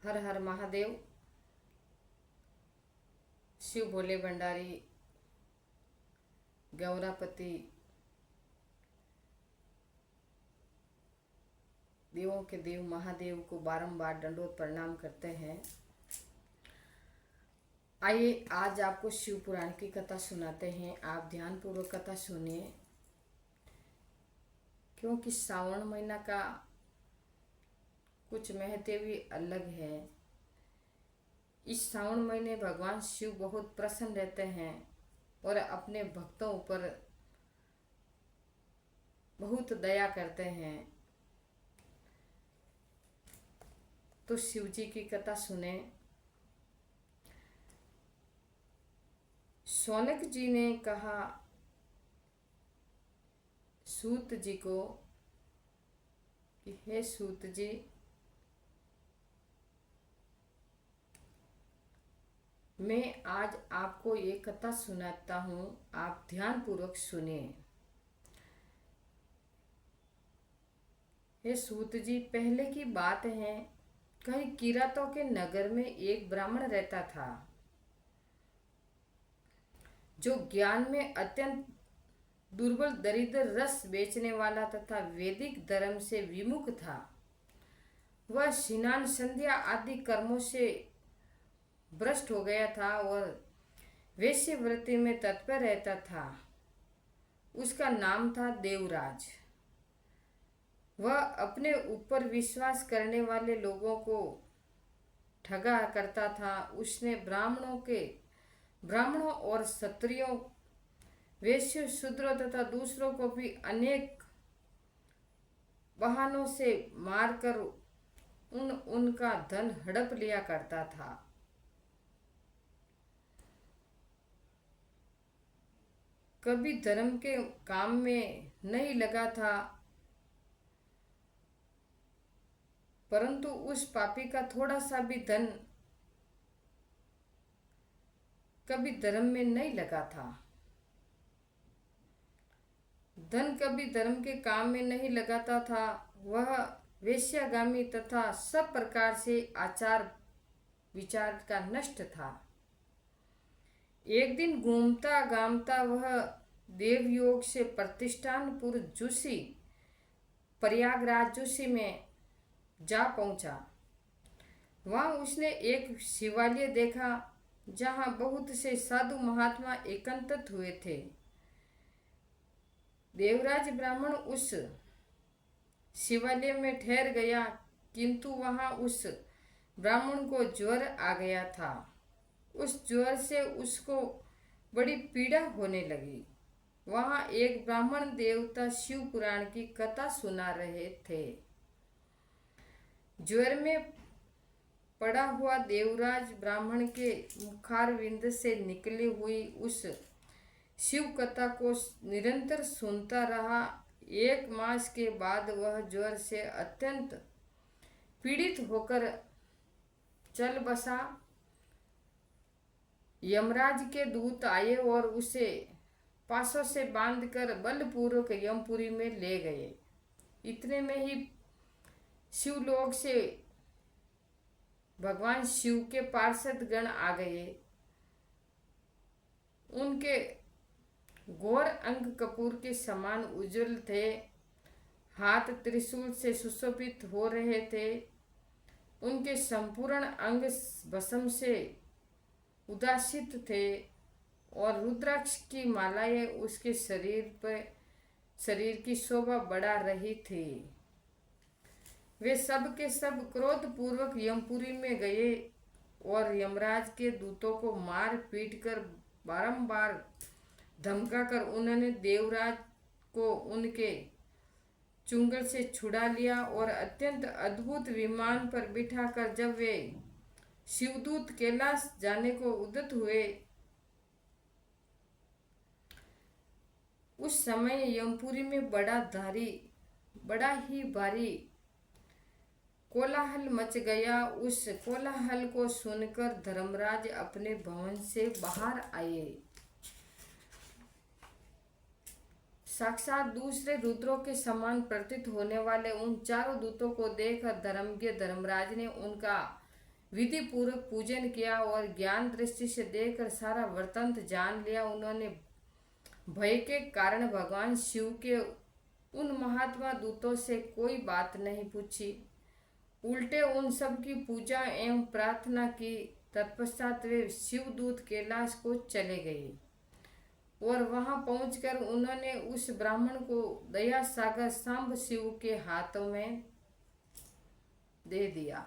हर हर महादेव। शिव भोले भंडारी गौरापति देवों के देव महादेव को बारंबार दंडोत प्रणाम करते हैं। आइए आज आपको शिव पुराण की कथा सुनाते हैं। आप ध्यान पूर्वक कथा सुनिए, क्योंकि श्रावण महीना का कुछ महत्व भी अलग है। इस श्रावण महीने भगवान शिव बहुत प्रसन्न रहते हैं और अपने भक्तों पर बहुत दया करते हैं। तो शिव जी की कथा सुने। शौनक जी ने कहा सूत जी को कि हे सूत जी, मैं आज आपको ये कथा सुनाता हूँ, आप ध्यान पूर्वक सुनिए। हे सूत जी, पहले की बात है, कहीं किरातों के नगर में एक ब्राह्मण रहता था, जो ज्ञान में अत्यंत दुर्बल, दरिद्र, रस बेचने वाला तथा वैदिक धर्म से विमुख था। वह स्नान, संध्या आदि कर्मों से भ्रष्ट हो गया था और वेश्यावृत्ति में तत्पर रहता था। उसका नाम था देवराज। वह अपने ऊपर विश्वास करने वाले लोगों को ठगा करता था। उसने ब्राह्मणों और क्षत्रियों, वैश्यों, शूद्रों तथा दूसरों को भी अनेक बहानों से मारकर उनका धन हड़प लिया करता था। कभी धर्म के काम में नहीं लगा था, परंतु उस पापी का थोड़ा सा भी धन कभी धर्म में नहीं लगा था। धन कभी धर्म के काम में नहीं लगाता था। वह वेश्यागामी तथा सब प्रकार से आचार विचार का नष्ट था। एक दिन घूमता गामता वह देवयोग से प्रतिष्ठानपुर जोशी, प्रयागराज जोशी में जा पहुंचा। वहां उसने एक शिवालय देखा, जहां बहुत से साधु महात्मा एकत्रित हुए थे। देवराज ब्राह्मण उस शिवालय में ठहर गया, किंतु वहां उस ब्राह्मण को ज्वर आ गया था। उस ज्वर से उसको बड़ी पीड़ा होने लगी। वहां एक ब्राह्मण देवता शिव पुराण की कथा सुना रहे थे। ज्वर में पड़ा हुआ देवराज ब्राह्मण के मुखारविंद से निकली हुई उस शिव कथा को निरंतर सुनता रहा। 1 मास के बाद वह ज्वर से अत्यंत पीड़ित होकर चल बसा। यमराज के दूत आए और उसे पासों से बांधकर बलपूर्वक यमपुरी में ले गए। इतने में ही शिवलोक से भगवान शिव के पार्षद गण आ गए। उनके गौर अंग कपूर के समान उज्जवल थे, हाथ त्रिशूल से सुशोभित हो रहे थे। उनके संपूर्ण अंग भस्म से उदासित थे और रुद्राक्ष की मालाएं उसके शरीर की शोभा बढ़ा रही थी। वे सब के सब क्रोध पूर्वक यमपुरी में गए और यमराज के दूतों को मार पीट कर बारंबार धमकाकर उन्होंने देवराज को उनके चुंगल से छुड़ा लिया और अत्यंत अद्भुत विमान पर बिठाकर जब वे शिवदूत कैलाश जाने को उद्यत हुए, उस समय यमपुरी में बड़ा ही भारी कोलाहल मच गया। उस कोलाहल को सुनकर धर्मराज अपने भवन से बाहर आए। साक्षात दूसरे रुद्रों के समान प्रतीत होने वाले उन चारों दूतों को देखकर धर्मज्ञ धर्मराज ने उनका विधि पूर्वक पूजन किया और ज्ञान दृष्टि से देखकर सारा वृत्तांत जान लिया। उन्होंने भय के कारण भगवान शिव के उन महात्मा दूतों से कोई बात नहीं पूछी, उल्टे उन सब की पूजा एवं प्रार्थना की। तत्पश्चात वे शिवदूत कैलाश को चले गए और वहां पहुंचकर उन्होंने उस ब्राह्मण को दया सागर सांब शिव के हाथों में दे दिया।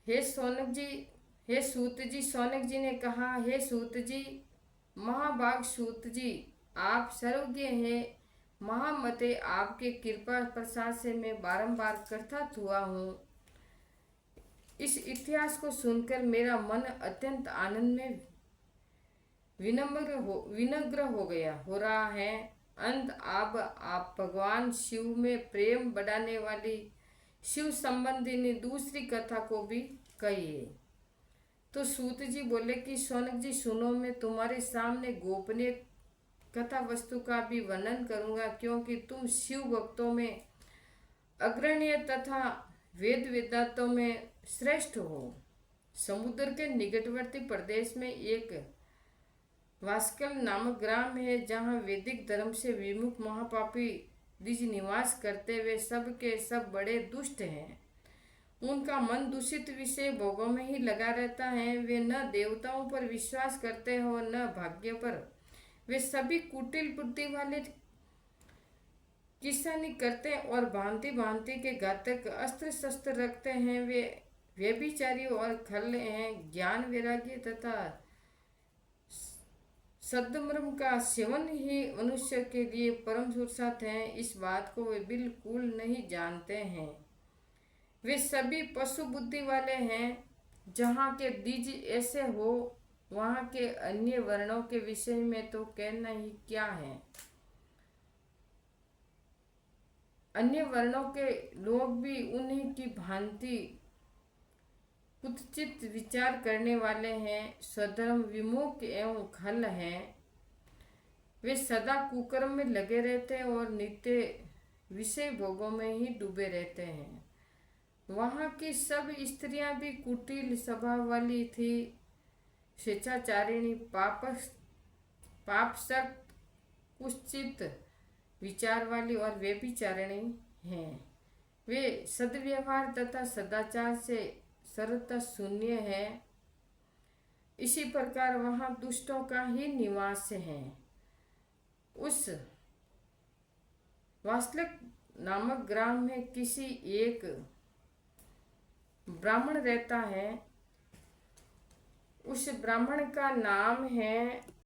हे सूत जी, शौनक जी ने कहा, हे सूत जी, महाभाग सूत जी, आप सर्वज्ञ हैं। महामते, आपके कृपा प्रसाद से मैं बारंबार कृतार्थ हुआ हूँ। इस इतिहास को सुनकर मेरा मन अत्यंत आनंद में विनम्र हो रहा है। अंत अब आप भगवान शिव में प्रेम बढ़ाने वाली शिव संबंधी दूसरी कथा को भी कहिए। तो सूत जी बोले कि शौनक जी सुनो, मैं तुम्हारे सामने गोपनीय कथा वस्तु का भी वर्णन करूंगा, क्योंकि तुम शिव भक्तों में अग्रणीय तथा वेद वेदांतों में श्रेष्ठ हो। समुद्र के निकटवर्ती प्रदेश में एक वास्कल नामक ग्राम है, जहाँ वैदिक धर्म से विमुख महापापी द्विज निवास करते। वे सब के सब बड़े दुष्ट हैं। उनका मन दूषित विषय भोगों में ही लगा रहता है। वे न देवताओं पर विश्वास करते हो न भाग्य पर। वे सभी कुटिल बुद्धि वाले किसानी करते और भांति भांति के घातक अस्त्र शस्त्र रखते हैं। वे व्यभिचारी और खल हैं। ज्ञान वैराग्य तथा सद्मर्म का सेवन ही मनुष्य के लिए परम पुरुषार्थ है, इस बात को वे बिल्कुल नहीं जानते हैं। वे सभी पशु बुद्धि वाले हैं। जहाँ के द्विज ऐसे हो, वहाँ के अन्य वर्णों के विषय में तो कहना ही क्या है। अन्य वर्णों के लोग भी उन्हीं की भांति कुत्सित विचार करने वाले हैं, स्वधर्म विमुख एवं खल हैं। वे सदा कुकर्म में लगे रहते हैं और नित्य विषय भोगों में ही डूबे रहते हैं। वहाँ की सब स्त्रियां भी कुटिल स्वभाव वाली थी, स्वेच्छाचारिणी, पापसक्त, कुत्सित विचार वाली और व्यभिचारिणी हैं। वे सद्व्यवहार तथा सदाचार से सरलता शून्य है। इसी प्रकार वहाँ दुष्टों का ही निवास है। उस वासलक नामक ग्राम में किसी एक ब्राह्मण रहता है। उस ब्राह्मण का नाम है